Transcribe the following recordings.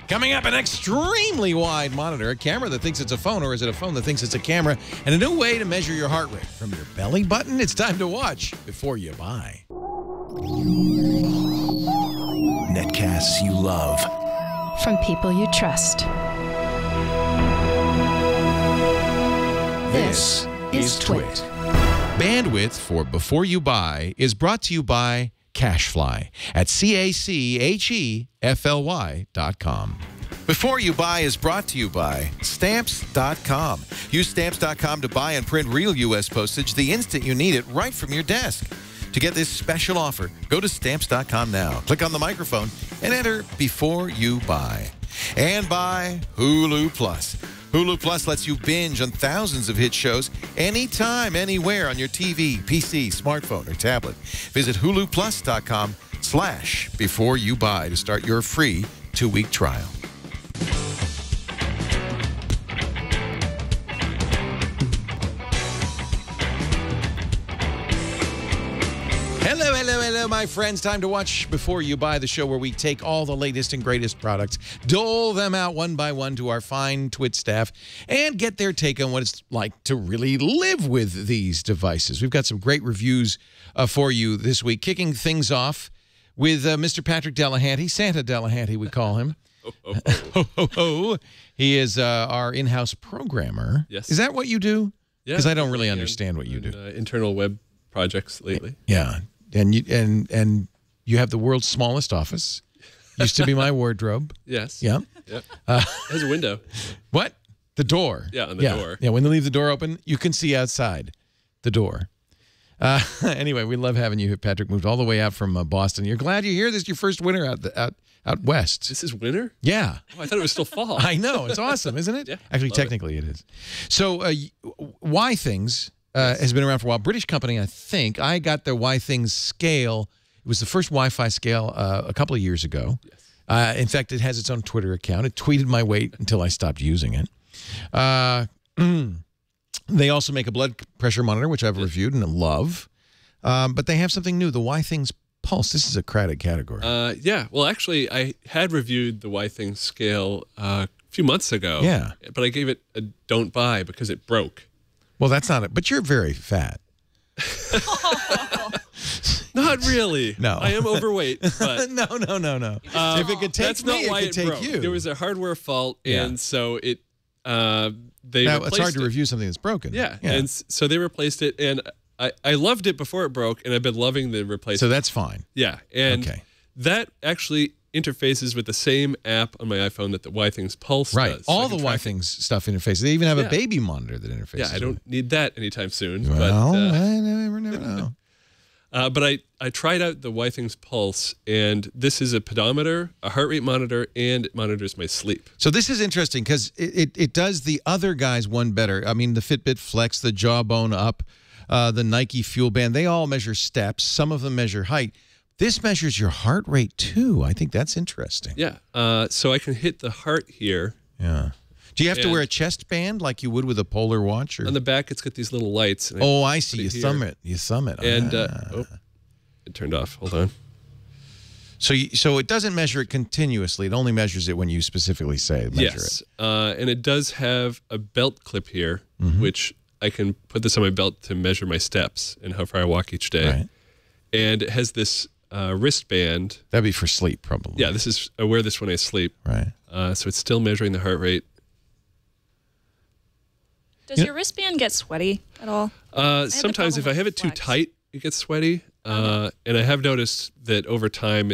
Coming up, an extremely wide monitor, a camera that thinks it's a phone, or is it a phone that thinks it's a camera, and a new way to measure your heart rate from your belly button. It's time to watch before you buy. Netcasts you love. From people you trust. This is Twit. Bandwidth for Before You Buy is brought to you by Cachefly at CACHEFLY.com. Before You Buy is brought to you by Stamps.com. Use Stamps.com to buy and print real U.S. postage the instant you need it right from your desk. To get this special offer, go to Stamps.com now. Click on the microphone and enter Before You Buy. And by Hulu Plus. Hulu Plus lets you binge on thousands of hit shows anytime, anywhere on your TV, PC, smartphone, or tablet. Visit huluplus.com/beforeyoubuy to start your free 2-week trial. Hello, hello, hello, my friends. Time to watch Before You Buy, the show where we take all the latest and greatest products, dole them out one by one to our fine Twit staff, and get their take on what it's like to really live with these devices. We've got some great reviews for you this week, kicking things off with Mr. Patrick Delahanty, Santa Delahanty, we call him. He is our in-house programmer. Yes. Is that what you do? Yeah. Because I don't really understand what you do. Internal web projects lately. Yeah. And you have the world's smallest office. Used to be my wardrobe. Yes. Yeah. Yep. It has a window. What? The door. Yeah, on the door. Yeah, when they leave the door open, you can see outside the door. Anyway, we love having you here. Patrick moved all the way out from Boston. You're glad you're here? This is your first winter out west. This is winter? Yeah. Oh, I thought it was still fall. I know. It's awesome, isn't it? Yeah. Actually, technically it is. So, Withings has been around for a while. British company, I think. I got the Withings scale. It was the first Wi-Fi scale a couple of years ago. Yes. In fact, it has its own Twitter account. It tweeted my weight until I stopped using it. They also make a blood pressure monitor, which I've reviewed and love. But they have something new, the Withings Pulse. This is a crowded category. Yeah. Well, actually, I had reviewed the Withings scale a few months ago. Yeah. But I gave it a don't buy because it broke. Well, that's not it. But you're very fat. Not really. No. I am overweight. But no. If it could take that's not why it could take broke. you. There was a hardware fault, and so it Now, it's hard to review something that's broken. Yeah. And so they replaced it, and I loved it before it broke, and I've been loving the replacement. So that's fine. Yeah. And that actually interfaces with the same app on my iPhone that the Withings Pulse does. All the Withings stuff interfaces. They even have a baby monitor that interfaces. Yeah, I don't need that anytime soon. Well, but, I never know. But I tried out the Withings Pulse, and this is a pedometer, a heart rate monitor, and it monitors my sleep. So this is interesting because it does the other guys one better. I mean, the Fitbit Flex, the Jawbone Up, the Nike Fuel Band, they all measure steps. Some of them measure height. This measures your heart rate, too. I think that's interesting. Yeah. So I can hit the heart here. Yeah. Do you have to wear a chest band like you would with a Polar watch? Or? On the back, it's got these little lights. And I see. You thumb it. You thumb it. And it turned off. Hold on. So it doesn't measure it continuously. It only measures it when you specifically say measure it. And it does have a belt clip here, which I can put this on my belt to measure my steps and how far I walk each day. Right. And it has this wristband. That'd be for sleep, probably. Yeah, I wear this when I sleep. Right. So it's still measuring the heart rate. Does your wristband get sweaty at all? Sometimes if I have it too tight, it gets sweaty. And I have noticed that over time,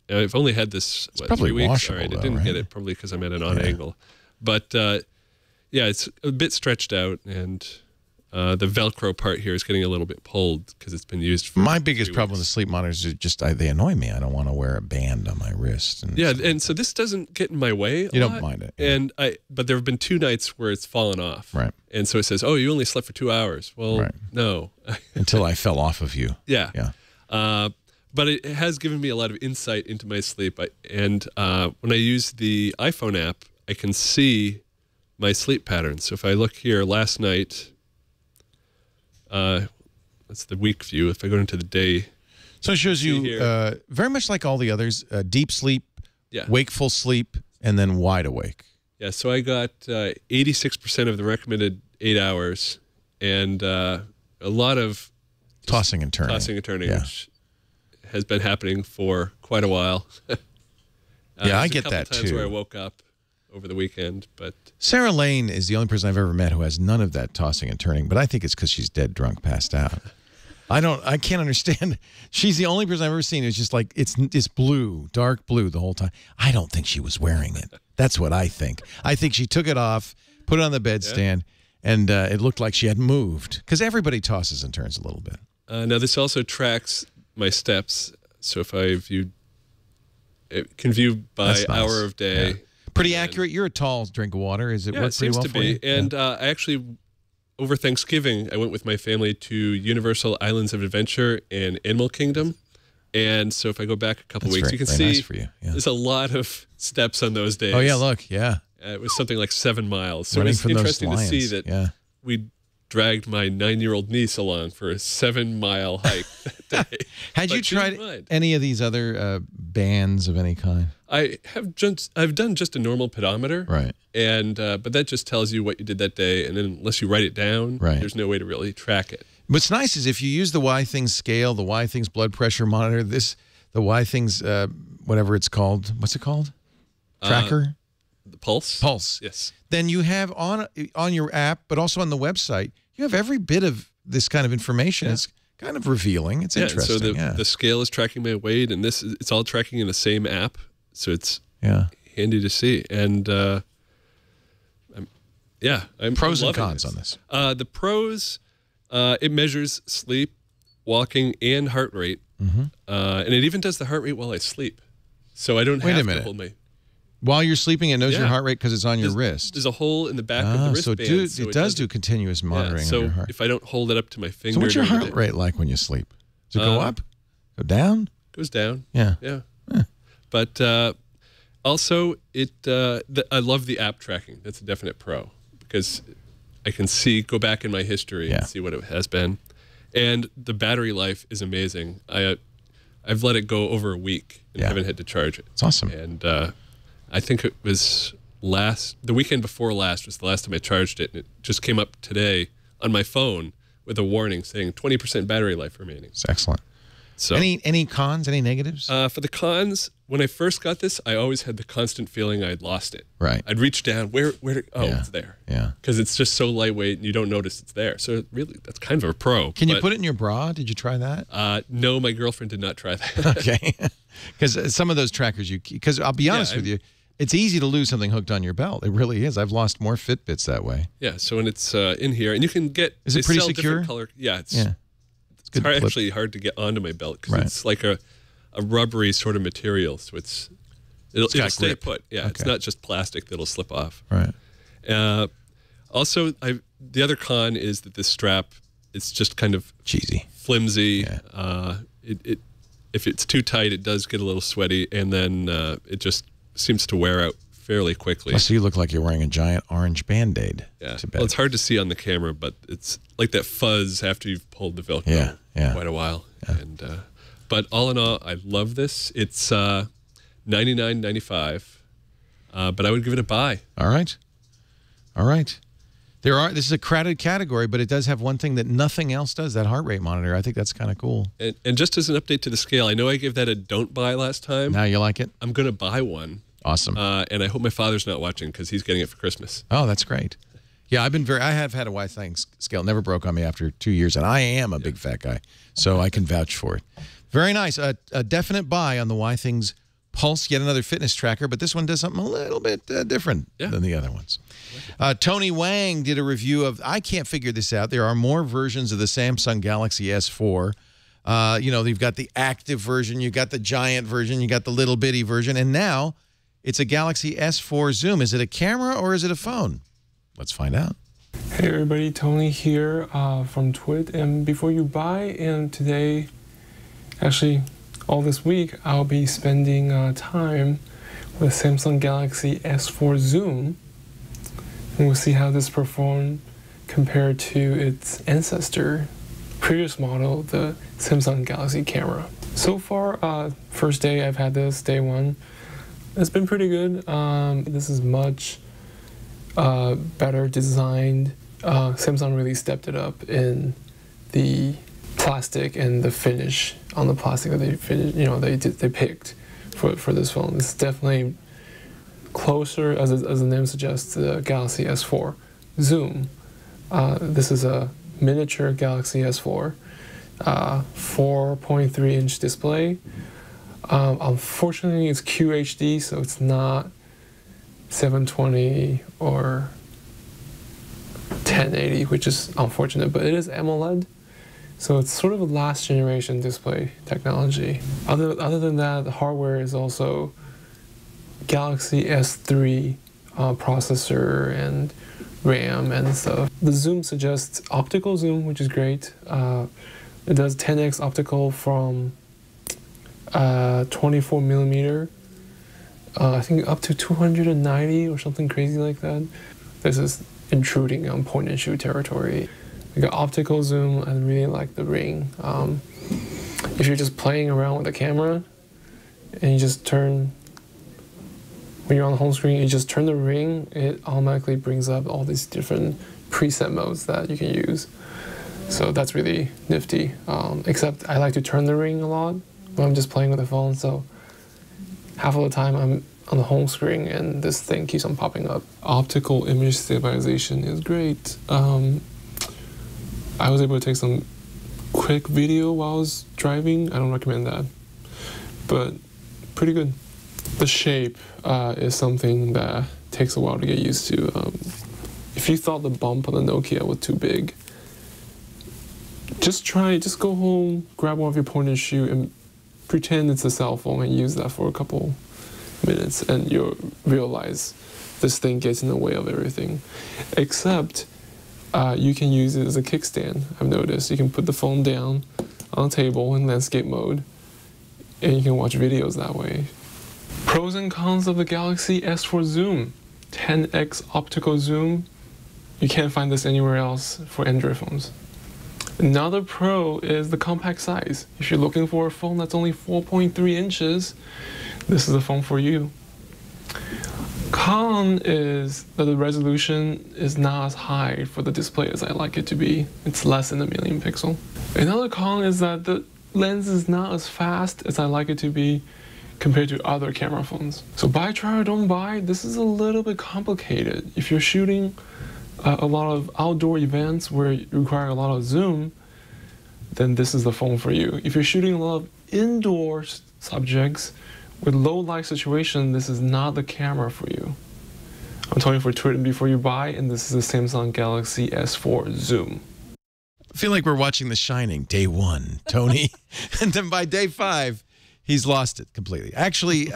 I've only had this, probably 3 weeks. washable, All right, I though, didn't get it probably because I'm at an on angle. But yeah, it's a bit stretched out, and the Velcro part here is getting a little bit pulled because it's been used for My biggest problem with the sleep monitors is just they annoy me. I don't want to wear a band on my wrist. And so this doesn't get in my way. You don't mind it. And but there have been 2 nights where it's fallen off. Right. And so it says, "Oh, you only slept for 2 hours." Well, no. Until I fell off of you. Yeah. Yeah. But it has given me a lot of insight into my sleep. And when I use the iPhone app, I can see my sleep patterns. So if I look here last night, that's the week view. If I go into the day. So it shows you very much like all the others, deep sleep, wakeful sleep, and then wide awake. Yeah, so I got 86% of the recommended 8 hours, and a lot of Tossing and turning. Tossing and turning, Yeah. which has been happening for quite a while. Yeah, I get that There's a couple times too. where I woke up over the weekend, but Sarah Lane is the only person I've ever met who has none of that tossing and turning, but I think it's because she's dead drunk, passed out. I can't understand. She's the only person I've ever seen who's just like, it's blue, dark blue the whole time. I don't think she was wearing it. That's what I think. I think she took it off, put it on the bedstand, and it looked like she had moved. Because everybody tosses and turns a little bit. now this also tracks my steps. So if it can view by That's nice. hour of day. Yeah. Pretty accurate. You're a tall drink of water. Is it Yeah, work it pretty seems well to for be. you? And I actually, over Thanksgiving, I went with my family to Universal Islands of Adventure and Animal Kingdom. And so if I go back a couple That's weeks, very- you can very see nice for you. Yeah. there's a lot of steps on those days. Oh, yeah, look, yeah. It was something like 7 miles. So Running it's from those interesting to see lions, that yeah. we dragged my 9-year-old niece along for a 7-mile hike that day. Had But you she didn't tried mind. any of these other bands of any kind? I've done just a normal pedometer, Right. And but that just tells you what you did that day, and then unless you write it down, Right. there's no way to really track it. What's nice is if you use the Withings scale, the Withings blood pressure monitor, the Withings, whatever it's called. What's it called? Tracker? The pulse. Pulse. Yes. Then you have on your app, but also on the website, you have every bit of this kind of information. Yeah. It's kind of revealing. It's Yeah. interesting. So the scale is tracking my weight, and it's all tracking in the same app. So it's handy to see. And I'm pros and loving cons this. on this. The pros, it measures sleep, walking, and heart rate, and it even does the heart rate while I sleep. So I don't Wait a have minute. to hold my. While you're sleeping, it knows your Yeah. heart rate because it's on your wrist. There's a hole in the back of the So wristband. it does do continuous monitoring so of your heart. if I don't hold it up to my finger, So what's your during the heart day, rate like when you sleep? Does it go up? Go down? it goes down. Yeah. Yeah. But also, I love the app tracking. That's a definite pro because I can go back in my history and see what it has been. And the battery life is amazing. I've let it go over a week and haven't had to charge it. It's awesome. And I think it was the weekend before last was the last time I charged it. And it just came up today on my phone with a warning saying 20% battery life remaining. It's excellent. So Any cons, any negatives? for the cons, when I first got this, I always had the constant feeling I'd lost it. Right. I'd reach down, it's there. Yeah. Because it's just so lightweight and you don't notice it's there. So really, that's kind of a pro. Can you put it in your bra? Did you try that? No, my girlfriend did not try that. Okay. Because some of those trackers, because I'll be honest with you, it's easy to lose something hooked on your belt. It really is. I've lost more Fitbits that way. Yeah, so when it's in here, and you can get... Is it pretty sell secure? different color, it's good flip. actually hard to get onto my belt because it's like a rubbery sort of material. So it'll got stay grip. put. Yeah, it's Okay. not just plastic that'll slip off. Right. Also, the other con is that this strap, it's just kind of cheesy, flimsy. Yeah. If it's too tight, it does get a little sweaty, and then it just seems to wear out fairly quickly. So you look like you're wearing a giant orange Band-Aid to bed. Well, it's hard to see on the camera, but it's like that fuzz after you've pulled the Velcro quite a while. Yeah. And but all in all, I love this. It's $99.95, but I would give it a buy. All right. This is a crowded category, but it does have one thing that nothing else does, that heart rate monitor. I think that's kind of cool. And just as an update to the scale, I know I gave that a don't buy last time. Now you like it? I'm going to buy one. Awesome. And I hope my father's not watching because he's getting it for Christmas. Oh, that's great. Yeah, I have had a Withings scale. Never broke on me after 2 years, and I am a big fat guy, so I can vouch for it. Very nice. A definite buy on the Withings Pulse, yet another fitness tracker, but this one does something a little bit different than the other ones. Tony Wang did a review of, I can't figure this out. There are more versions of the Samsung Galaxy S4. You've got the active version, you've got the giant version, you got the little bitty version, and now it's a Galaxy S4 Zoom. Is it a camera or is it a phone? Let's find out. Hey everybody, Tony here from Twit. And before you buy, and today, actually all this week, I'll be spending time with Samsung Galaxy S4 Zoom. And we'll see how this performed compared to its ancestor, previous model, the Samsung Galaxy camera. So far, first day I've had this, day one. It's been pretty good. This is much better designed. Samsung really stepped it up in the plastic and the finish on the plastic that they picked for this phone. It's definitely closer, as the name suggests, to the Galaxy S4 Zoom. This is a miniature Galaxy S4, 4.3-inch display. Unfortunately, it's QHD, so it's not 720 or 1080, which is unfortunate, but it is AMOLED, so it's sort of a last generation display technology. Other than that, the hardware is also Galaxy S3 processor and RAM and stuff. The zoom suggests optical zoom, which is great. It does 10x optical from 24 millimeter, I think up to 290 or something crazy like that. This is intruding on point and shoot territory. We got optical zoom. I really like the ring. If you're just playing around with the camera and you just turn, when you're on the home screen, you just turn the ring, it automatically brings up all these different preset modes that you can use. So that's really nifty. Except I like to turn the ring a lot when I'm just playing with the phone, so half of the time I'm on the home screen and this thing keeps on popping up. Optical image stabilization is great. I was able to take some quick video while I was driving. I don't recommend that, but pretty good. The shape is something that takes a while to get used to. If you thought the bump on the Nokia was too big, just go home, grab one of your point and shoot, and pretend it's a cell phone and use that for a couple minutes, and you'll realize this thing gets in the way of everything. Except you can use it as a kickstand, I've noticed. You can put the phone down on a table in landscape mode, and you can watch videos that way. Pros and cons of the Galaxy S4 Zoom. 10x optical zoom. You can't find this anywhere else for Android phones. Another pro is the compact size. If you're looking for a phone that's only 4.3 inches, this is the phone for you. Con is that the resolution is not as high for the display as I like it to be. It's less than 1 million pixel. Another con is that the lens is not as fast as I like it to be compared to other camera phones. So buy, try, or don't buy, this is a little bit complicated. If you're shooting a lot of outdoor events where you require a lot of zoom, then this is the phone for you. If you're shooting a lot of indoor subjects with low light situation, this is not the camera for you. I'm Tony for Twitter Before You Buy, and this is the Samsung Galaxy S4 Zoom. I feel like we're watching The Shining, day 1, Tony. And then by day 5, he's lost it completely. Actually,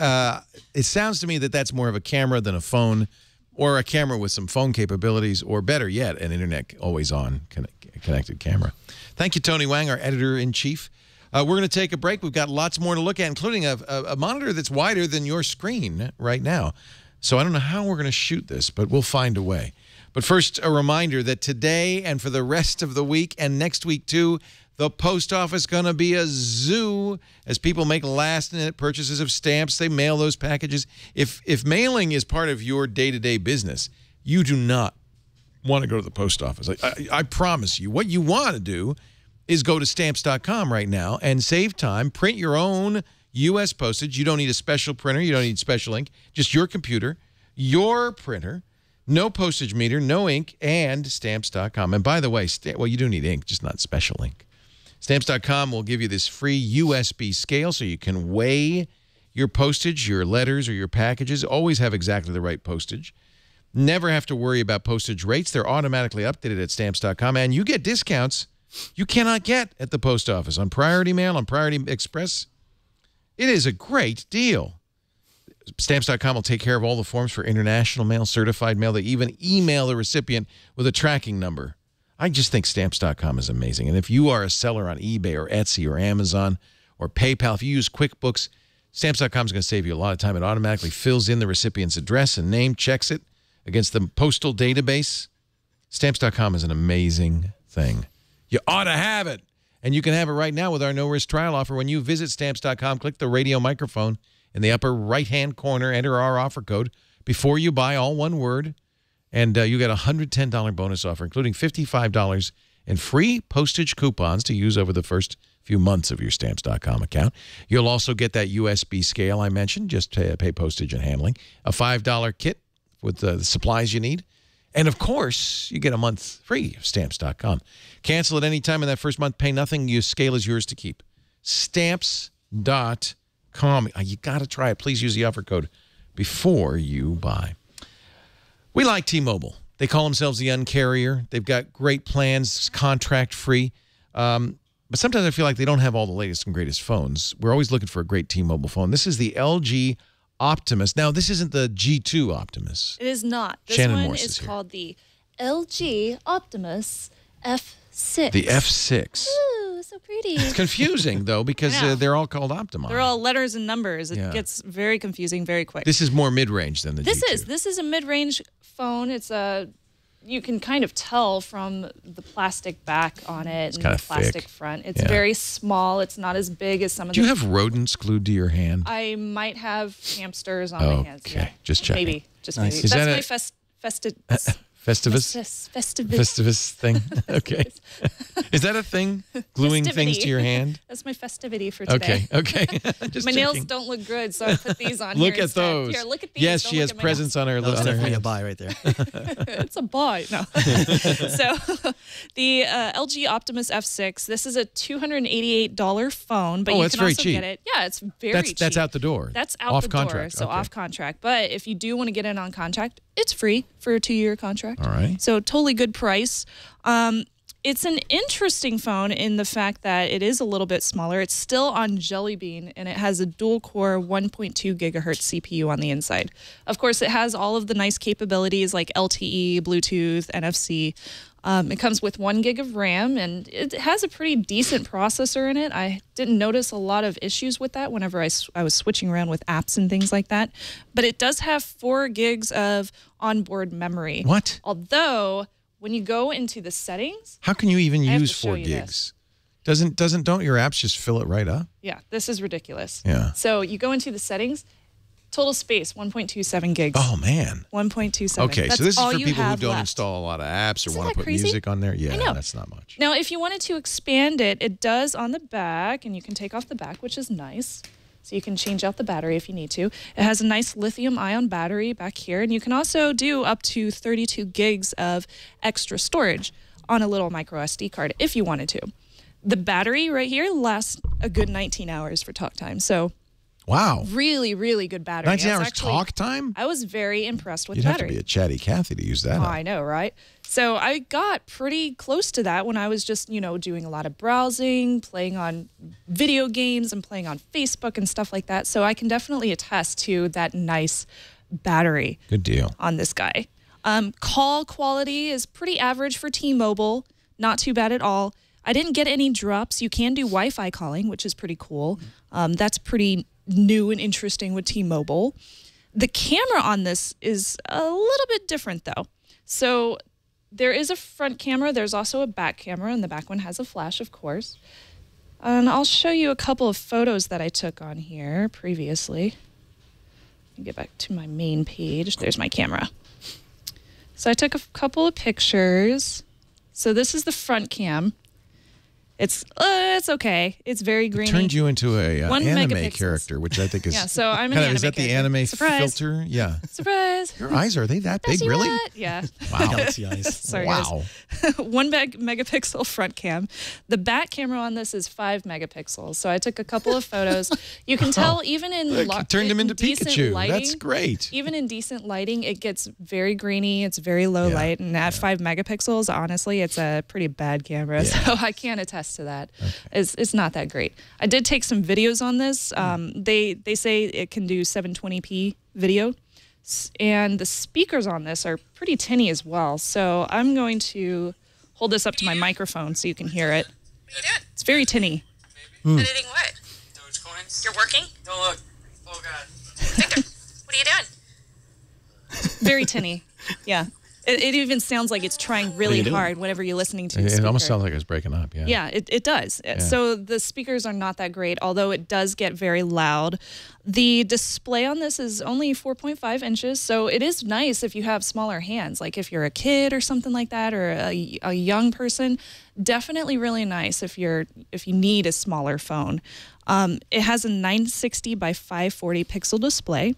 it sounds to me that that's more of a camera than a phone, or a camera with some phone capabilities, or better yet, an internet always-on connected camera. Thank you, Tony Wang, our editor-in-chief. We're going to take a break. We've got lots more to look at, including a monitor that's wider than your screen right now. So I don't know how we're going to shoot this, but we'll find a way. But first, a reminder that today and for the rest of the week and next week, too, the post office is going to be a zoo as people make last-minute purchases of stamps. They mail those packages. If mailing is part of your day-to-day business, you do not want to go to the post office. I promise you, what you want to do is go to Stamps.com right now and save time. Print your own U.S. postage. You don't need a special printer. You don't need special ink. Just your computer, your printer, no postage meter, no ink, and Stamps.com. And by the way, well, you do need ink, just not special ink. Stamps.com will give you this free USB scale so you can weigh your postage, your letters, or your packages. Always have exactly the right postage. Never have to worry about postage rates. They're automatically updated at Stamps.com, and you get discounts you cannot get at the post office on Priority Mail, on Priority Express. It is a great deal. Stamps.com will take care of all the forms for international mail, certified mail. They even email the recipient with a tracking number. I just think Stamps.com is amazing. And if you are a seller on eBay or Etsy or Amazon or PayPal, if you use QuickBooks, Stamps.com is going to save you a lot of time. It automatically fills in the recipient's address and name, checks it against the postal database. Stamps.com is an amazing thing. You ought to have it. And you can have it right now with our no-risk trial offer. When you visit Stamps.com, click the radio microphone In the upper right-hand corner, enter our offer code before you buy, all one word, and you get a $110 bonus offer, including $55 in free postage coupons to use over the first few months of your Stamps.com account. You'll also get that USB scale I mentioned, just to pay postage and handling, a $5 kit with the supplies you need, and, of course, you get a month free of Stamps.com. Cancel at any time in that first month, pay nothing. Your scale is yours to keep. Stamps.com. You got to try it. Please use the offer code before you buy. We like T-Mobile. They call themselves the Uncarrier. They've got great plans, contract-free. But sometimes I feel like they don't have all the latest and greatest phones. We're always looking for a great T-Mobile phone. This is the LG Optimus. Now, this isn't the G2 Optimus. It is not. This Shannon one Morse is here. called the LG Optimus F6. The F6. Ooh, so pretty. It's confusing, though, because I know. they're all called Optima. They're all letters and numbers. It Yeah. gets very confusing very quick. This is more mid-range than the G2. This is a mid-range phone. It's a you can kind of tell from the plastic back on it and kinda the plastic thick. front. It's Yeah. very small. It's not as big as some of Do the you have rodents glued to your hand? I might have hamsters on my hands. Okay, Yeah. just checking. Maybe. Just Nice. maybe. Is That's that my Festivus? Festivus thing? Okay. Is that a thing? Gluing things Festivity. to your hand? That's my festivity for today. Okay, okay. Just My nails checking. don't look good, so I put these on Look here at instead. those. Here, look at these. Yes, Don't she look has at my presents on her, That was on her definitely a hands. buy right there. It's a buy. No. So the LG Optimus F6, this is a $288 phone, but Oh, you that's can very also cheap. get it. Yeah, it's very cheap. That's out the door. That's out off the contract. door, so Okay. off contract. But if you do want to get in on contract, it's free for a 2-year contract. All right. So totally good price. It's an interesting phone in the fact that it is a little bit smaller. It's still on Jelly Bean, and it has a dual-core 1.2 gigahertz CPU on the inside. Of course, it has all of the nice capabilities like LTE, Bluetooth, NFC. It comes with 1 gig of RAM, and it has a pretty decent processor in it. I didn't notice a lot of issues with that whenever I was switching around with apps and things like that. But it does have 4 gigs of onboard memory. What? Although, when you go into the settings, How can you even I have use to show 4 you gigs? Don't your apps just fill it right up? yeah, this is ridiculous. Yeah. So you go into the settings, total space, 1.27 gigs. Oh, man. 1.27. Okay, That's so this is all for you people who have don't left. install a lot of apps or Isn't want to that put crazy? music on there. Yeah, I know. that's not much. Now, if you wanted to expand it, it does on the back, and you can take off the back, which is nice. So you can change out the battery if you need to. It has a nice lithium-ion battery back here, and you can also do up to 32 gigs of extra storage on a little micro SD card if you wanted to. The battery right here lasts a good 19 hours for talk time. So Wow. really, really good battery. 19 I was hours actually- talk time? I was very impressed with You'd the have to battery. be a chatty Cathy to use that. Oh, up. I know, right? So I got pretty close to that when I was just, doing a lot of browsing, playing on video games and playing on Facebook and stuff like that. So I can definitely attest to that nice battery Good deal. on this guy. Call quality is pretty average for T-Mobile, not too bad at all. I didn't get any drops. You can do Wi-Fi calling, which is pretty cool. That's pretty new and interesting with T-Mobile. The camera on this is a little bit different, though. So there is a front camera. There's also a back camera, and the back one has a flash, of course. And I'll show you a couple of photos that I took on here previously. Let me get back to my main page. There's my camera. So I took a couple of pictures. So this is the front cam. It's okay. It's very grainy. Turned you into a 1 anime megapixels. character, which I think is Yeah, so I'm an kinda- anime Is that the character. anime Surprise. filter? Yeah. Surprise. Your eyes, are they that big? See Really? what? Yeah. Wow. Galaxy eyes. Sorry, Wow. guys. 1 megapixel front cam. The back camera on this is 5 megapixels. So I took a couple of photos. You can tell even in Look, turned him into decent Pikachu. lighting, That's great. even in decent lighting, it gets very grainy. It's very low Yeah, light. And at 5 megapixels, honestly, it's a pretty bad camera. Yeah. So I can't attest to that. It's not that great. I did take some videos on this. They say it can do 720p video. And the speakers on this are pretty tinny as well. So I'm going to hold this up to my microphone so you can hear it. What are you doing? It's very tinny. Editing what? Dogecoins? You're working? Don't look. Oh, God. Victor, what are you doing? Very tinny. Yeah. It even sounds like it's trying really hard whenever you're listening to the It almost sounds like it's breaking up. Yeah. Yeah, it does. Yeah. So the speakers are not that great, although it does get very loud. The display on this is only 4.5 inches, so it is nice if you have smaller hands, like if you're a kid or something like that, or a young person. Definitely really nice if you need a smaller phone. It has a 960 by 540 pixel display,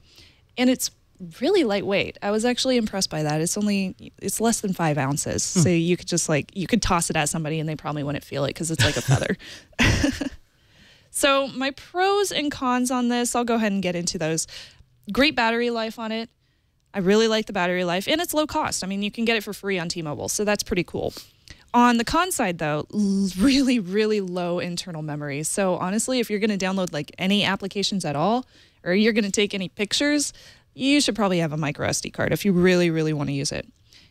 and it's really lightweight. I was actually impressed by that. It's less than 5 ounces. So you could just you could toss it at somebody and they probably wouldn't feel it because it's like a feather. So my pros and cons on this, I'll go ahead and get into those. Great battery life on it. I really like the battery life, and it's low cost. I mean, you can get it for free on T-Mobile, so that's pretty cool. On the con side, though, really, really low internal memory. So honestly, if you're going to download like any applications at all, or you're going to take any pictures, you should probably have a micro SD card if you really, really want to use it.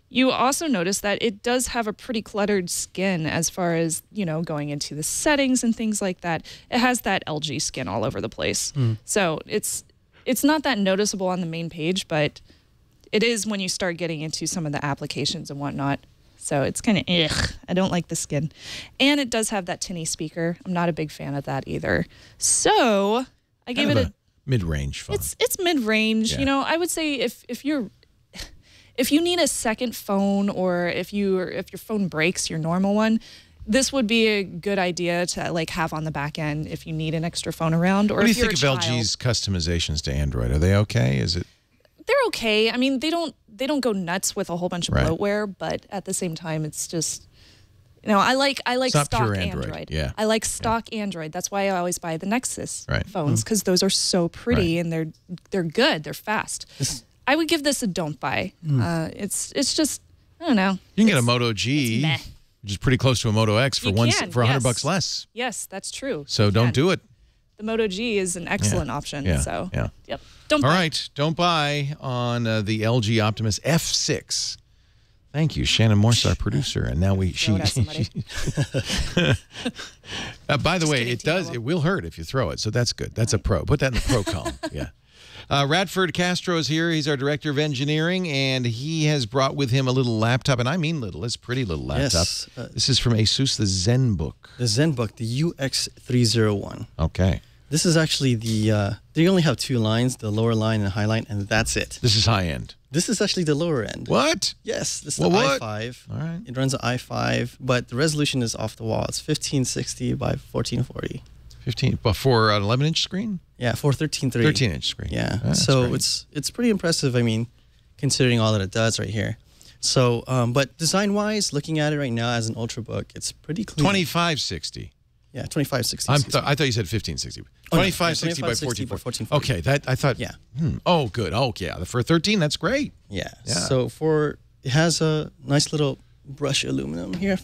You also notice that it does have a pretty cluttered skin as far as, going into the settings and things like that. It has that LG skin all over the place. So it's not that noticeable on the main page, but it is when you start getting into some of the applications and whatnot. So it's kind of, I don't like the skin. And it does have that tinny speaker. I'm not a big fan of that either. So I gave it a mid-range phone. It's mid-range. Yeah. I would say if you need a second phone, or if your phone breaks your normal one, this would be a good idea to have on the back end if you need an extra phone around. Or what do you if you're think of LG's customizations to Android? Are they okay? Is it? They're okay. I mean, they don't go nuts with a whole bunch of bloatware, but at the same time, it's just, I like stock Android. Yeah. I like stock Android. That's why I always buy the Nexus phones, Mm. because those are so pretty and they're good. They're fast. I would give this a don't buy. It's just, I don't know. You can get a Moto G, which is pretty close to a Moto X for $100 less. Yes, that's true. So don't do it. The Moto G is an excellent option. Yeah. So yeah. Yep. Don't buy. All right, don't buy on the LG Optimus F6. Thank you, Shannon Morse, our producer, and now by the way, it will hurt if you throw it, so that's good. That's a pro. Put that in the pro column. Yeah. Radford Castro is here. He's our director of engineering, and he has brought with him a little laptop, and I mean little. It's a pretty little laptop. Yes, this is from ASUS, the Zenbook. The Zenbook, the UX301. Okay. This is actually they only have 2 lines, the lower line and the high line, and that's it. This is high end. This is actually the lower end. What? Yes, this is the i5. All right. It runs an i5, but the resolution is off the wall. It's 1560 by 1440. 15, but for an 11-inch screen? Yeah, for 13.3. 13-inch screen. Yeah, so it's pretty impressive. I mean, considering all that it does right here. So, but design-wise, looking at it right now as an Ultrabook, it's pretty clean. 2560. Yeah, 2560. I thought you said 1560. 2560 by 1440. Okay, that I thought. Yeah. Oh, good. Oh, yeah. For 13, that's great. Yeah. So it has a nice little brush aluminum here.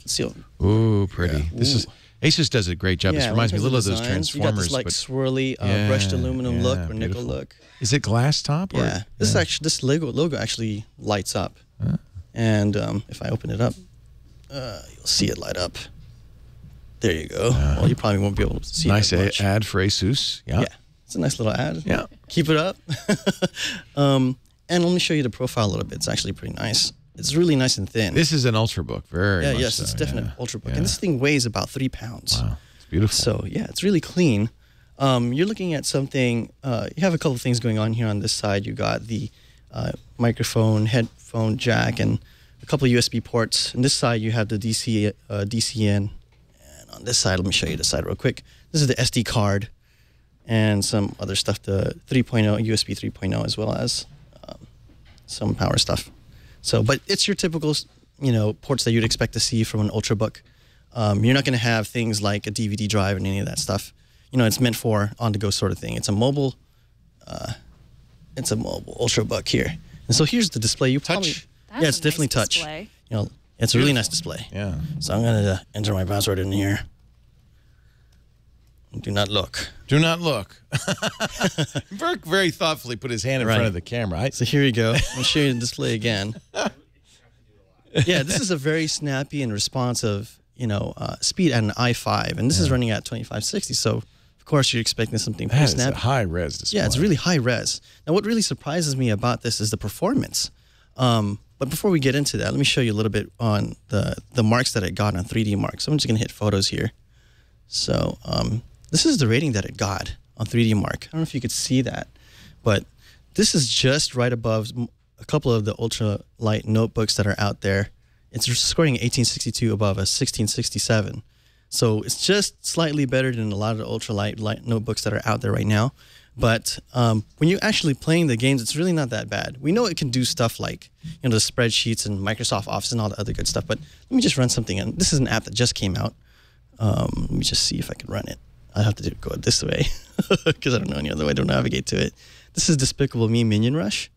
Ooh, pretty. Yeah. This is ASUS does a great job. This reminds me a little of those Transformers. You got this swirly brushed aluminum look or nickel look. Is it glass top? Yeah. This logo actually lights up. And if I open it up, you'll see it light up. There you go. Well, you probably won't be able to see it. Nice ad for ASUS. Yeah. It's a nice little ad. Yeah. Keep it up. And let me show you the profile a little bit. It's actually pretty nice. It's really nice and thin. This is an Ultrabook, very much yes, so. It's definitely an Ultrabook. And this thing weighs about 3 pounds. Wow, it's beautiful. So, yeah, it's really clean. You're looking at something, you have a couple of things going on here on this side. You got the microphone, headphone jack, and a couple of USB ports. On this side, you have the DCN. And on this side, let me show you the side real quick. This is the SD card and some other stuff, the 3.0, USB 3.0, as well as some power stuff. So, but it's your typical, ports that you'd expect to see from an Ultrabook. You're not going to have things like a DVD drive and any of that stuff. It's meant for on-the-go sort of thing. It's a mobile Ultrabook here. And so here's the display. It's definitely touch. Display. It's a really nice display. Yeah. So I'm going to enter my password in here. Do not look. Do not look. Burke very thoughtfully put his hand in front of the camera. So here you go. I'll show you the display again. Yeah, this is a very snappy and responsive, speed at an i5, and this is running at 2560. So of course you're expecting something pretty snappy. It's a high res display. Yeah, it's really high res. Now what really surprises me about this is the performance. But before we get into that, let me show you a little bit on the marks that it got on 3D Mark. So I'm just going to hit photos here. So this is the rating that it got on 3D Mark. I don't know if you could see that, but this is just right above a couple of the ultralight notebooks that are out there. It's scoring 1862 above a 1667. So it's just slightly better than a lot of the ultralight notebooks that are out there right now. But when you're actually playing the games, it's really not that bad. We know it can do stuff like, the spreadsheets and Microsoft Office and all the other good stuff. But let me just run something in. This is an app that just came out. Let me just see if I can run it. I have to go this way because I don't know any other way to navigate to it. This is Despicable Me Minion Rush.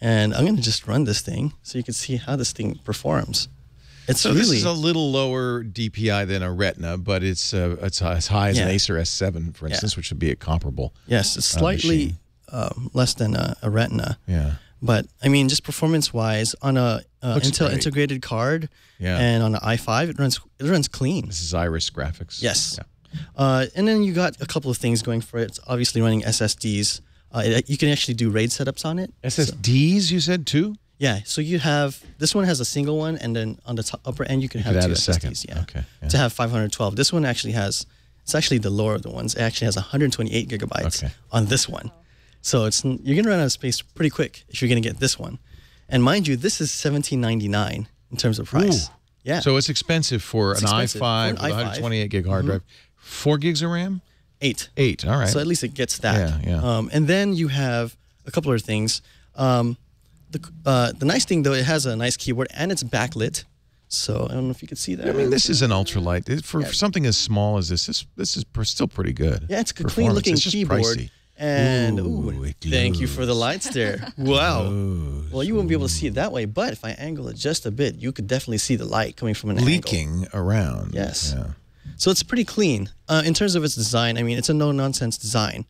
And I'm going to just run this thing so you can see how this thing performs. This is a little lower DPI than a Retina, but it's as high as an Acer S7, for instance, which would be a comparable. Yes, it's slightly less than a Retina. Yeah. But, I mean, just performance-wise, on a Intel integrated card and on an i5, it runs clean. This is Iris graphics. Yes. Yeah. And then you got a couple of things going for it. It's obviously running SSDs. You can actually do RAID setups on it. SSDs, you said, too? Yeah, so you have, this one has a single one, and then on the upper end, you can have two SSDs. Yeah. Okay. Yeah. To have 512. This one actually has, it's actually the lower of the ones. It actually has 128 gigabytes on this one. So you're going to run out of space pretty quick if you're going to get this one. And mind you, this is $17.99 in terms of price. Ooh. Yeah. So it's expensive for an i5 with 128 gig hard drive. 4 gigs of RAM? 8. 8, all right. So at least it gets that. Yeah. And then you have a couple of things. The nice thing, though, it has a nice keyboard and it's backlit. So I don't know if you could see that. I mean, this is an ultralight. For something as small as this is still pretty good. Yeah, it's a clean-looking keyboard. Pricey. And thank you for the lights there. Wow. Well, you won't be able to see it that way, but if I angle it just a bit, you could definitely see the light coming from an angle. Leaking around. Yes. Yeah. So it's pretty clean. In terms of its design, I mean, it's a no-nonsense design.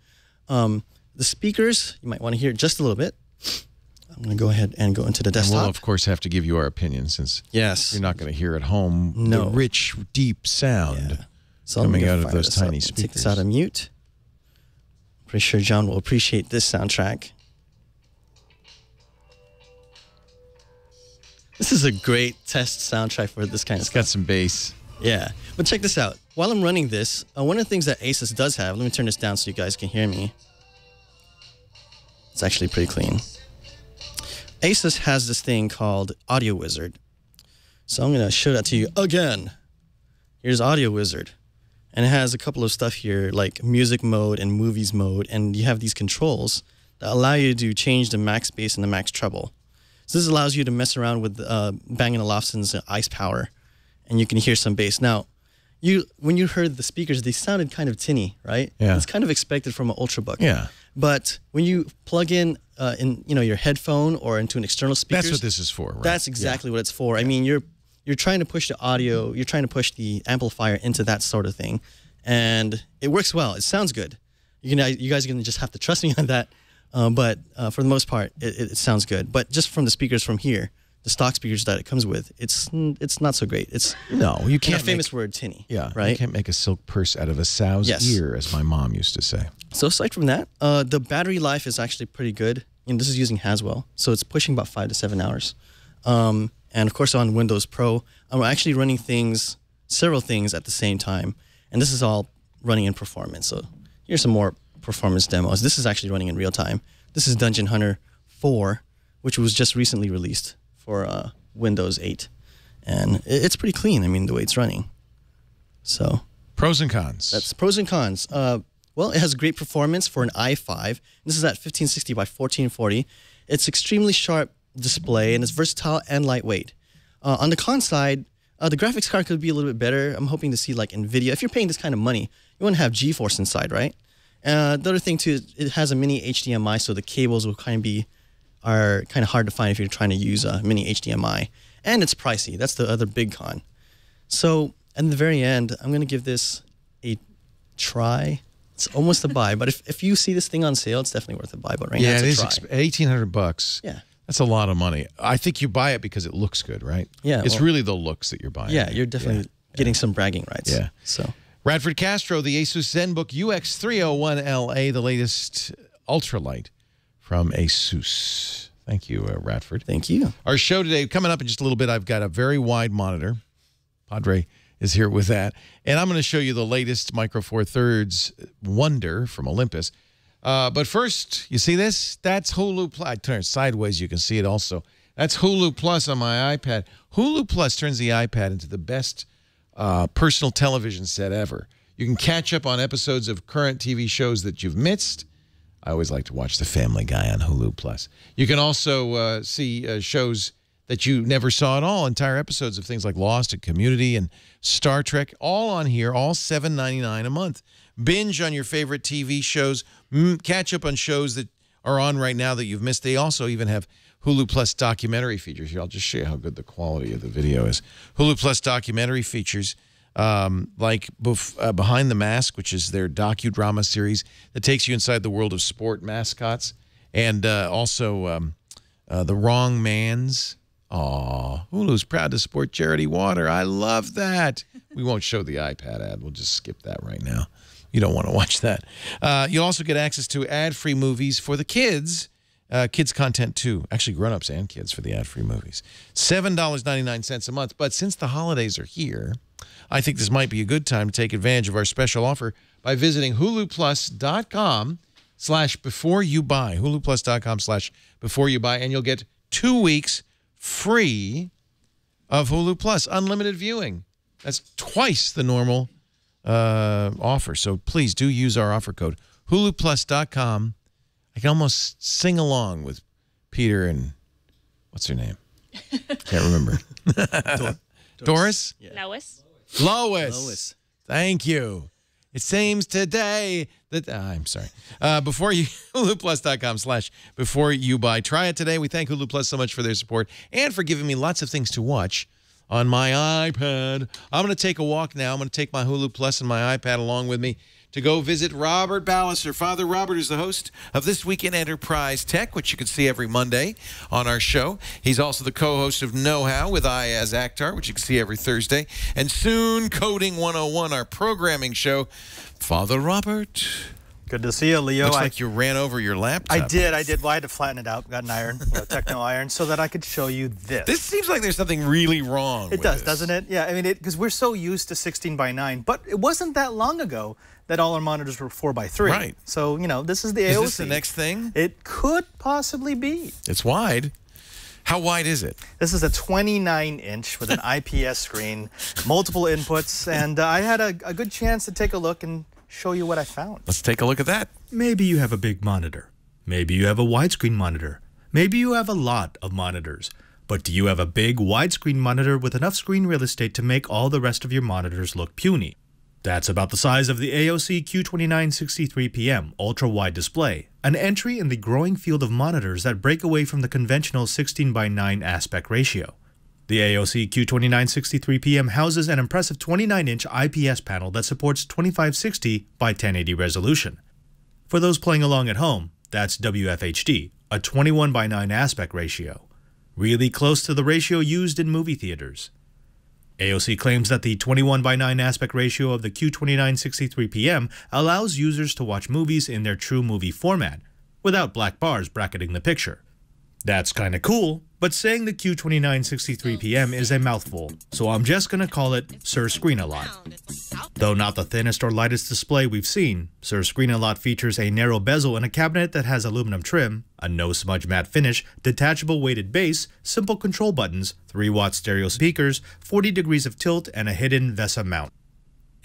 The speakers, you might want to hear just a little bit. I'm going to go ahead and go into the desktop. And we'll, of course, have to give you our opinion since you're not going to hear at home the rich, deep sound coming out of those tiny speakers. Take this out of mute. Pretty sure John will appreciate this soundtrack. This is a great test soundtrack for this kind of stuff. It's got some bass. Yeah. But check this out. While I'm running this, one of the things that ASUS does have, let me turn this down so you guys can hear me. It's actually pretty clean. ASUS has this thing called Audio Wizard. So I'm going to show that to you again. Here's Audio Wizard. And it has a couple of stuff here like music mode and movies mode. And you have these controls that allow you to change the max bass and the max treble. So this allows you to mess around with Bang & Olufsen's Ice Power. And you can hear some bass. Now, when you heard the speakers, they sounded kind of tinny, right? Yeah. It's kind of expected from an Ultrabook. Yeah. But when you plug in your headphone or into an external speaker, that's what this is for, right? That's exactly what it's for. I mean, you're trying to push the audio, you're trying to push the amplifier into that sort of thing, and it works well. It sounds good. You guys are gonna just have to trust me on that. But for the most part, it sounds good. But just from the speakers from here, the stock speakers that it comes with, it's not so great. You can't. A famous word, tinny. Yeah, right. You can't make a silk purse out of a sow's ear, as my mom used to say. So aside from that, the battery life is actually pretty good. This is using Haswell, so it's pushing about 5 to 7 hours. And of course, on Windows Pro, I'm actually running several things at the same time, and this is all running in performance. So here's some more performance demos. This is actually running in real time. This is Dungeon Hunter 4, which was just recently released for Windows 8, and it's pretty clean. I mean, the way it's running. So pros and cons. That's pros and cons. Well, it has great performance for an i5. This is at 1560 by 1440. It's extremely sharp display, and it's versatile and lightweight. On the con side, the graphics card could be a little bit better. I'm hoping to see like NVIDIA. If you're paying this kind of money, you want to have GeForce inside, right? The other thing too, it has a mini HDMI, so the cables will are kind of hard to find if you're trying to use a mini HDMI. And it's pricey. That's the other big con. So at the very end, I'm going to give this a try. It's almost a buy, but if you see this thing on sale, it's definitely worth a buy. But right now, it's a try. $1,800. Yeah, that's a lot of money. I think you buy it because it looks good, right? Yeah, it's really the looks that you're buying. Yeah, you're definitely getting some bragging rights. Yeah. So Radford Castro, the ASUS Zenbook UX301LA, the latest ultralight from ASUS. Thank you, Radford. Thank you. Our show today, coming up in just a little bit, I've got a very wide monitor. Padre is here with that. And I'm going to show you the latest Micro Four Thirds wonder from Olympus. But first, you see this? That's Hulu Plus. I turn it sideways. You can see it also. That's Hulu Plus on my iPad. Hulu Plus turns the iPad into the best personal television set ever. You can catch up on episodes of current TV shows that you've missed. I always like to watch The Family Guy on Hulu Plus. You can also see shows that you never saw at all, entire episodes of things like Lost and Community and Star Trek, all on here, all $7.99 a month. Binge on your favorite TV shows, catch up on shows that are on right now that you've missed. They also even have Hulu Plus documentary features. Here, I'll just show you how good the quality of the video is. Hulu Plus documentary features like Behind the Mask, which is their docudrama series that takes you inside the world of sport mascots, and also The Wrong Man's. Aw, Hulu's proud to support Charity Water. I love that. We won't show the iPad ad. We'll just skip that right now. You don't want to watch that. You'll also get access to ad-free movies for the kids. Kids content too. Actually, grown-ups and kids for the ad-free movies. $7.99 a month. But since the holidays are here, I think this might be a good time to take advantage of our special offer by visiting huluplus.com/beforeyoubuy. huluplus.com/beforeyoubuy, and you'll get 2 weeks free of Hulu Plus, unlimited viewing. That's twice the normal offer. So please do use our offer code, huluplus.com. I can almost sing along with Peter and what's her name? Can't remember. Doris? Yeah. Lois. Thank you. It seems today that I'm sorry. Before you huluplus.com/beforeyoubuy. Try it today. We thank Hulu Plus so much for their support and for giving me lots of things to watch on my iPad. I'm going to take a walk now. I'm going to take my Hulu Plus and my iPad along with me to go visit Robert Ballister. Father Robert is the host of This Week in Enterprise Tech, which you can see every Monday on our show. He's also the co-host of Know How with Ayaz Akhtar, which you can see every Thursday. And soon, Coding 101, our programming show. Father Robert. Good to see you, Leo. Looks like you ran over your laptop. I did. Well, I had to flatten it out. Got an iron, a techno iron, so that I could show you this. This seems like there's something really wrong with does, this. Doesn't it? Yeah, I mean, because we're so used to 16:9, but it wasn't that long ago that all our monitors were 4:3. Right. So, you know, this is the AOC. Is this the next thing? It could possibly be. It's wide. How wide is it? This is a 29-inch with an IPS screen, multiple inputs, and I had a good chance to take a look and show you what I found. Let's take a look at that. Maybe you have a big monitor. Maybe you have a widescreen monitor. Maybe you have a lot of monitors. But do you have a big widescreen monitor with enough screen real estate to make all the rest of your monitors look puny? That's about the size of the AOC Q2963PM ultra-wide display, an entry in the growing field of monitors that break away from the conventional 16:9 aspect ratio. The AOC Q2963PM houses an impressive 29-inch IPS panel that supports 2560 by 1080 resolution. For those playing along at home, that's WFHD, a 21:9 aspect ratio, really close to the ratio used in movie theaters. AOC claims that the 21:9 aspect ratio of the Q2963PM allows users to watch movies in their true movie format, without black bars bracketing the picture. That's kinda cool, but saying the Q2963PM is a mouthful, so I'm just gonna call it Sir Screen-A-Lot. Though not the thinnest or lightest display we've seen, Sir Screen-A-Lot features a narrow bezel and a cabinet that has aluminum trim, a no-smudge matte finish, detachable weighted base, simple control buttons, 3-watt stereo speakers, 40 degrees of tilt, and a hidden VESA mount.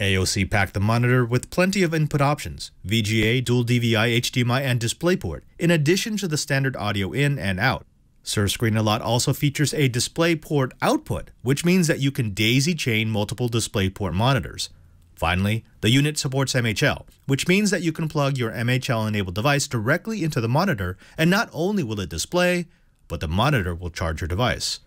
AOC packed the monitor with plenty of input options, VGA, dual DVI, HDMI, and DisplayPort, in addition to the standard audio in and out. Sir Screen-A-Lot also features a DisplayPort output, which means that you can daisy-chain multiple DisplayPort monitors. Finally, the unit supports MHL, which means that you can plug your MHL-enabled device directly into the monitor, and not only will it display, but the monitor will charge your device.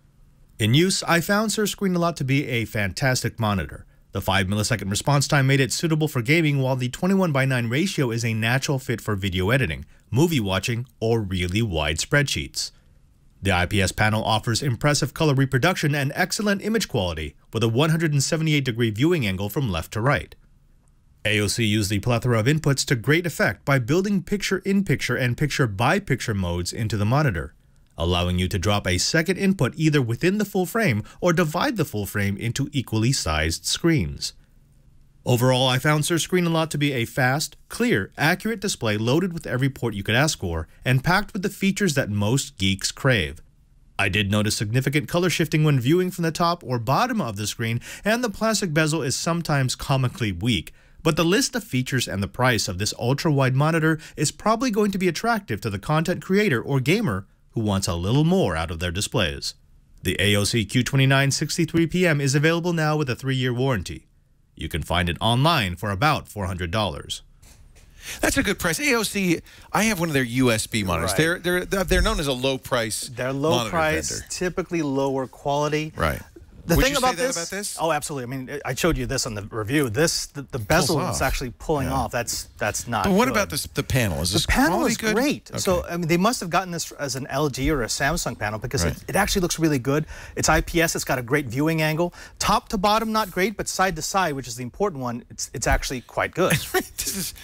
In use, I found Sir Screen-A-Lot to be a fantastic monitor. The 5-millisecond response time made it suitable for gaming, while the 21:9 ratio is a natural fit for video editing, movie watching, or really wide spreadsheets. The IPS panel offers impressive color reproduction and excellent image quality, with a 178-degree viewing angle from left to right. AOC used the plethora of inputs to great effect by building picture-in-picture and picture-by-picture modes into the monitor. allowing you to drop a second input either within the full frame or divide the full frame into equally sized screens. Overall, I found Sir Screen-A-Lot to be a fast, clear, accurate display loaded with every port you could ask for and packed with the features that most geeks crave. I did notice significant color shifting when viewing from the top or bottom of the screen, and the plastic bezel is sometimes comically weak, but the list of features and the price of this ultra-wide monitor is probably going to be attractive to the content creator or gamer who wants a little more out of their displays. The AOC Q2963PM is available now with a 3-year warranty. You can find it online for about $400. That's a good price. AOC, I have one of their USB monitors. Right. They're known as a low price. They're low price, vendor. Typically lower quality. Right. The Would thing you about say that this, about this? Oh, absolutely. I mean, I showed you this on the review. The bezel is actually pulling off. That's not. But what good. about the panel? Is this the panel quality is good? great. Okay. So I mean, they must have gotten this as an LG or a Samsung panel because it actually looks really good. It's IPS. It's got a great viewing angle. Top to bottom, not great, but side to side, which is the important one, it's actually quite good. This is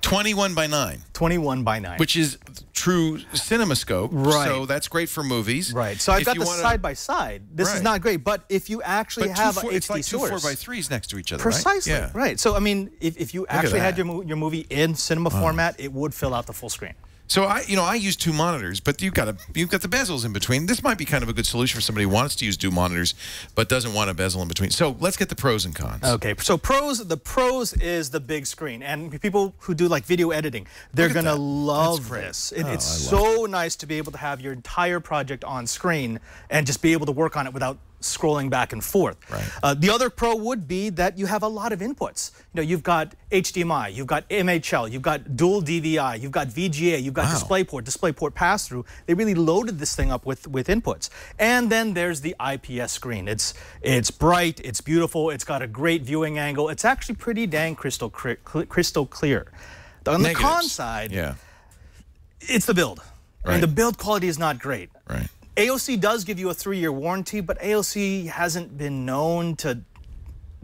21 by 9. 21 by 9. Which is true CinemaScope. Right. So that's great for movies. Right. So I've got the side by side. This is not great, but if you actually have an HD it's like two source, 4x3s next to each other. precisely. Right. Yeah. Right. So I mean, if you actually had your movie in cinema format, it would fill out the full screen. So I use 2 monitors, but you've got the bezels in between. This might be kind of a good solution for somebody who wants to use 2 monitors but doesn't want a bezel in between. So let's get the pros and cons. Okay, so the pros is the big screen, and people who do like video editing, they're gonna love this. It's so nice to be able to have your entire project on screen and just be able to work on it without scrolling back and forth. Right. The other pro would be that you have a lot of inputs. You know, you've got HDMI, you've got MHL, you've got dual DVI, you've got VGA, you've got DisplayPort pass-through. They really loaded this thing up with inputs. And then there's the IPS screen. It's bright, it's beautiful, it's got a great viewing angle. It's actually pretty dang crystal clear. On the con side, it's the build. Right. And the build quality is not great. Right. AOC does give you a 3-year warranty, but AOC hasn't been known to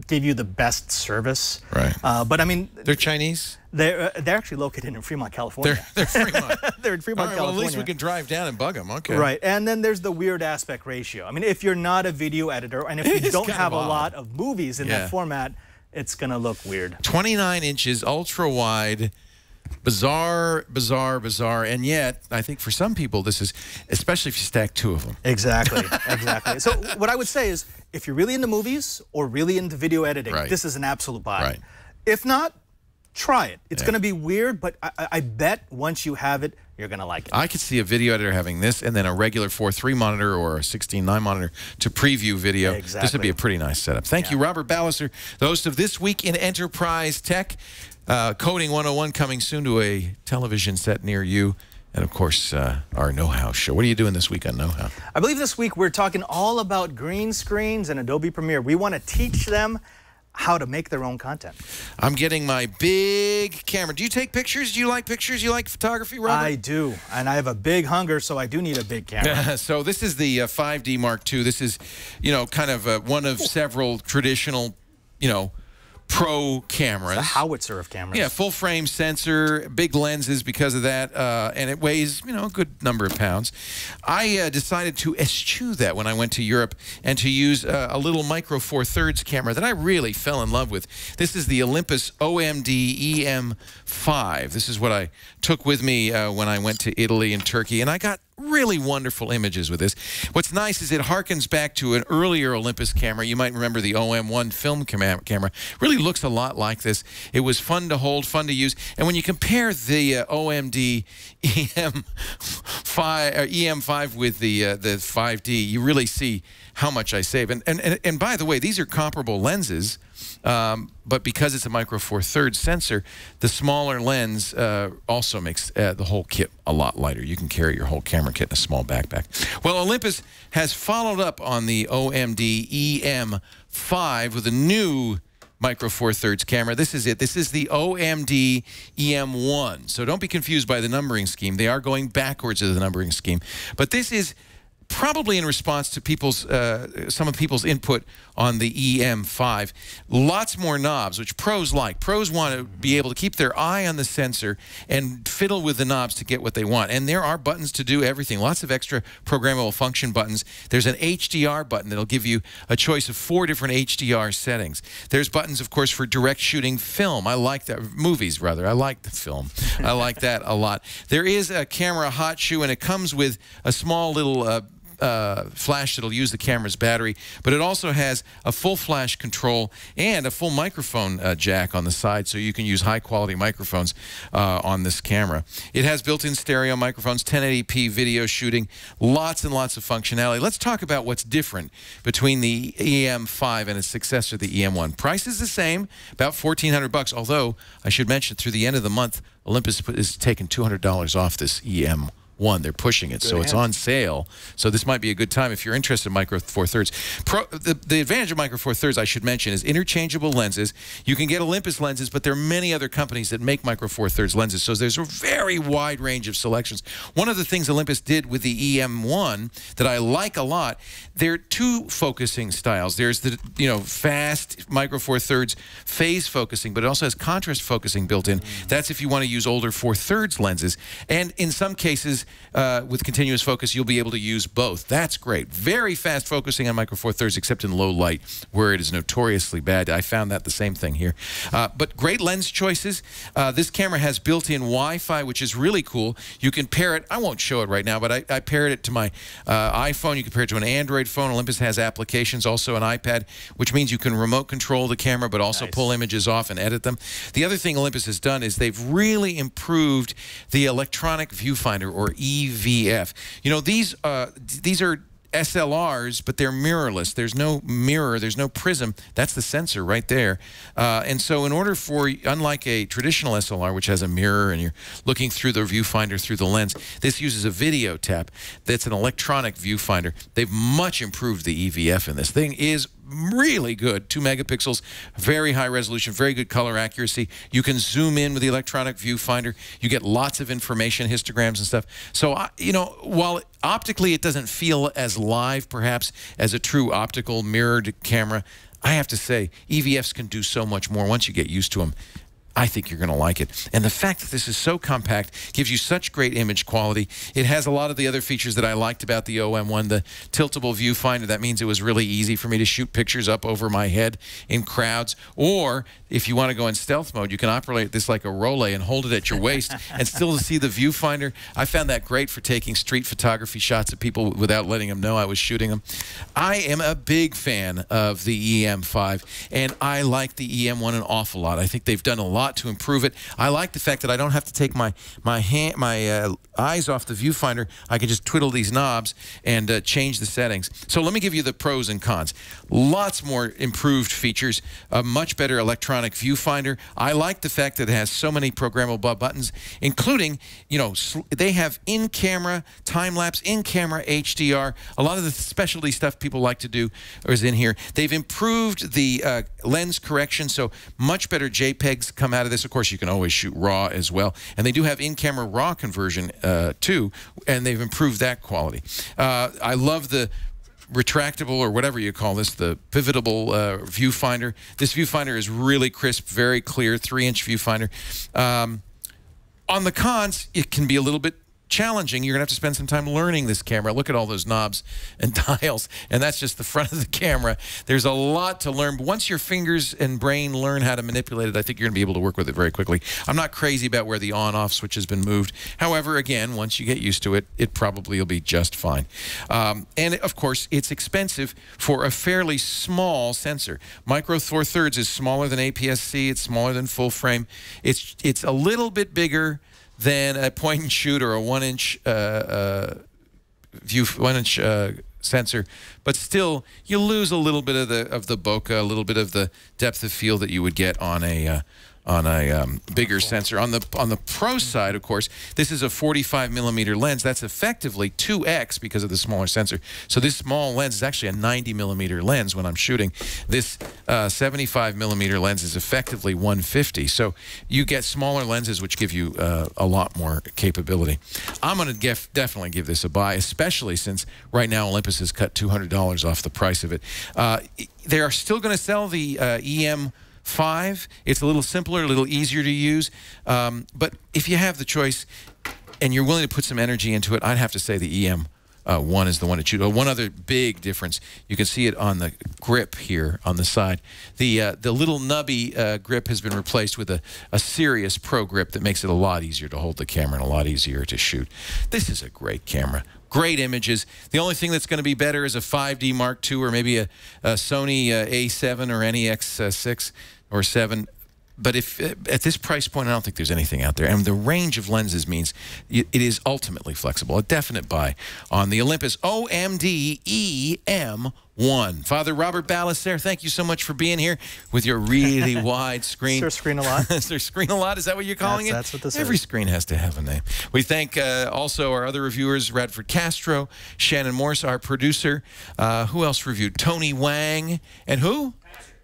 give you the best service. Right. But I mean, they're Chinese. They're actually located in Fremont, California. They're Fremont. They're in Fremont, California. Well, at least we can drive down and bug them. Okay. Right. And then there's the weird aspect ratio. I mean, if you're not a video editor and if you don't have a lot of movies in that format, it's gonna look weird. 29 inches, ultra wide. Bizarre, and yet I think for some people this is, especially if you stack 2 of them. Exactly, exactly. So what I would say is, if you're really into movies or really into video editing, this is an absolute buy. Right. If not, try it. It's going to be weird, but I bet once you have it, you're going to like it. I could see a video editor having this and then a regular 4:3 monitor or a 16:9 monitor to preview video. Exactly. This would be a pretty nice setup. Thank you, Robert Ballister, the host of This Week in Enterprise Tech. Coding 101 coming soon to a television set near you. And, of course, our Know-How show. What are you doing this week on Know-How? I believe this week we're talking all about green screens and Adobe Premiere. We want to teach them how to make their own content. I'm getting my big camera. Do you take pictures? Do you like pictures? You like photography, Robert? I do. And I have a big hunger, so I do need a big camera. So this is the 5D Mark II. This is, kind of one of several traditional, pro cameras. The howitzer of cameras. Yeah, full frame sensor, big lenses because of that, and it weighs, a good number of pounds. I decided to eschew that when I went to Europe and to use a little micro 4/3 camera that I really fell in love with. This is the Olympus OMD EM-5. This is what I took with me when I went to Italy and Turkey, and I got really wonderful images with this. What's nice is it harkens back to an earlier Olympus camera. You might remember the EM-1 film camera. Really looks a lot like this. It was fun to hold, fun to use. And when you compare the OMD EM-5 with the 5D, you really see how much I save. And by the way, these are comparable lenses. But because it's a micro 4/3 sensor, the smaller lens also makes the whole kit a lot lighter. You can carry your whole camera kit in a small backpack. Well, Olympus has followed up on the OMD EM-5 with a new micro 4/3 camera. This is it. This is the OMD EM-1. So don't be confused by the numbering scheme. They are going backwards of the numbering scheme. But this is probably in response to people's some of people's input on the EM-5. Lots more knobs, which pros like. Pros want to be able to keep their eye on the sensor and fiddle with the knobs to get what they want. And there are buttons to do everything. Lots of extra programmable function buttons. There's an HDR button that'll give you a choice of 4 different HDR settings. There's buttons, of course, for direct shooting film. I like that. Movies, rather. I like the film. I like that a lot. There is a camera hot shoe, and it comes with a small little flash that'll use the camera's battery, but it also has a full flash control and a full microphone jack on the side, so you can use high-quality microphones on this camera. It has built-in stereo microphones, 1080p video shooting, lots and lots of functionality. Let's talk about what's different between the EM-5 and its successor, the EM-1. Price is the same, about $1,400, although I should mention through the end of the month, Olympus is taking $200 off this EM-1. They're pushing it, so it's on sale. So this might be a good time if you're interested in Micro Four Thirds. The advantage of Micro Four Thirds, I should mention, is interchangeable lenses. You can get Olympus lenses, but there are many other companies that make Micro Four Thirds lenses, so there's a very wide range of selections. One of the things Olympus did with the EM-1 that I like a lot, there are 2 focusing styles. There's the fast Micro Four Thirds phase focusing, but it also has contrast focusing built in. That's if you want to use older 4/3 lenses, and in some cases, with continuous focus, you'll be able to use both. That's great. Very fast focusing on Micro Four Thirds, except in low light, where it is notoriously bad. I found that the same thing here. But great lens choices. This camera has built-in Wi-Fi, which is really cool. You can pair it. I won't show it right now, but I paired it to my iPhone. You can pair it to an Android phone. Olympus has applications, also an iPad, which means you can remote control the camera, but also pull images off and edit them. The other thing Olympus has done is they've really improved the electronic viewfinder, or EVF. You know, these are SLRs, but they're mirrorless. There's no mirror, there's no prism. That's the sensor right there. And so in order for, unlike a traditional SLR, which has a mirror and you're looking through the viewfinder through the lens, this uses a video tap that's an electronic viewfinder. They've much improved the EVF in this. Thing is really good. 2 megapixels, very high resolution, very good color accuracy. You can zoom in with the electronic viewfinder. You get lots of information, histograms and stuff. So, while optically it doesn't feel as live, perhaps, as a true optical mirrored camera, I have to say, EVFs can do so much more once you get used to them. I think you're going to like it. And the fact that this is so compact gives you such great image quality. It has a lot of the other features that I liked about the OM1, the tiltable viewfinder. That means it was really easy for me to shoot pictures up over my head in crowds. Or if you want to go in stealth mode, you can operate this like a Rolei and hold it at your waist and still see the viewfinder. I found that great for taking street photography shots of people without letting them know I was shooting them. I am a big fan of the EM-5, and I like the EM-1 an awful lot. I think they've done a lot to improve it. I like the fact that I don't have to take my eyes off the viewfinder. I can just twiddle these knobs and change the settings. So let me give you the pros and cons. Lots more improved features, a much better electronic viewfinder. I like the fact that it has so many programmable buttons, including, they have in-camera, time-lapse, in-camera HDR. A lot of the specialty stuff people like to do is in here. They've improved the lens correction, so much better JPEGs come out of this. Of course, you can always shoot RAW as well. And they do have in-camera RAW conversion, too, and they've improved that quality. I love the retractable, or whatever you call this, the pivotable viewfinder. This viewfinder is really crisp, very clear, 3-inch viewfinder. On the cons, it can be a little bit challenging. You're going to have to spend some time learning this camera. Look at all those knobs and dials, and that's just the front of the camera. There's a lot to learn, but once your fingers and brain learn how to manipulate it, I think you're going to be able to work with it very quickly. I'm not crazy about where the on-off switch has been moved. However, again, once you get used to it, it probably will be just fine. And of course, it's expensive for a fairly small sensor. Micro Four Thirds is smaller than APS-C. It's smaller than full frame. It's a little bit bigger than a point and shoot or a 1-inch sensor, but still you lose a little bit of the bokeh, a little bit of the depth of field that you would get on a on a bigger sensor. On the Pro side, of course, this is a 45mm lens. That's effectively 2x because of the smaller sensor. So this small lens is actually a 90mm lens when I'm shooting. This 75mm lens is effectively 150. So you get smaller lenses, which give you a lot more capability. I'm going to definitely give this a buy, especially since right now Olympus has cut $200 off the price of it. They are still going to sell the EM-5. It's a little simpler, a little easier to use. But if you have the choice and you're willing to put some energy into it, I'd have to say the EM-1 is the one to choose. One other big difference, you can see it on the grip here on the side. The little nubby grip has been replaced with a serious Pro grip that makes it a lot easier to hold the camera and a lot easier to shoot. This is a great camera. Great images. The only thing that's going to be better is a 5D Mark II or maybe a Sony A7 or NEX6 or 7. But if at this price point, I don't think there's anything out there. And the range of lenses means it is ultimately flexible. A definite buy on the Olympus OMD EM-1. Father Robert Ballasare, thank you so much for being here with your really wide screen. Sir, screen a lot. Sir, screen a lot? Is that what you're calling it? That's what this is. Every screen has to have a name. We thank also our other reviewers, Radford Castro, Shannon Morse, our producer. Who else reviewed? Tony Wang. And who?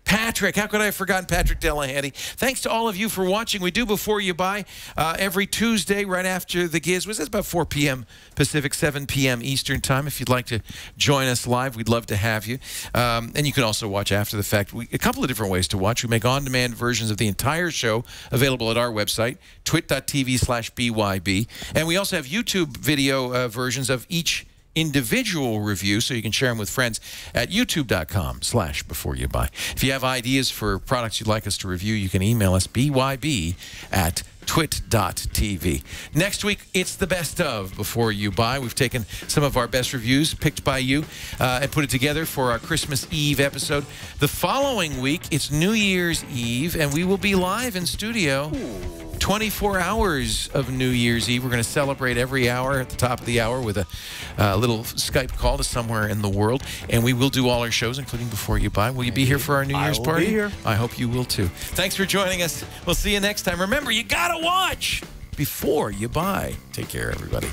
Patrick. How could I have forgotten Patrick Delahanty? Thanks to all of you for watching. We do Before You Buy every Tuesday right after the Giz. It's about 4 p.m. Pacific, 7 p.m. Eastern Time. If you'd like to join us live, we'd love to have you. And you can also watch after the fact. A couple of different ways to watch. We make on-demand versions of the entire show available at our website, twit.tv/BYB. And we also have YouTube video versions of each individual review, so you can share them with friends at youtube.com/beforeyoubuy. If you have ideas for products you'd like us to review, you can email us byb@twit.tv. Next week, it's the best of Before You Buy. We've taken some of our best reviews picked by you and put it together for our Christmas Eve episode. The following week, it's New Year's Eve, and we will be live in studio. 24 hours of New Year's Eve. We're going to celebrate every hour at the top of the hour with a little Skype call to somewhere in the world. And we will do all our shows, including Before You Buy. Will you be here for our New Year's party? I will be here. I hope you will too. Thanks for joining us. We'll see you next time. Remember, you got to watch before you buy. Take care, everybody.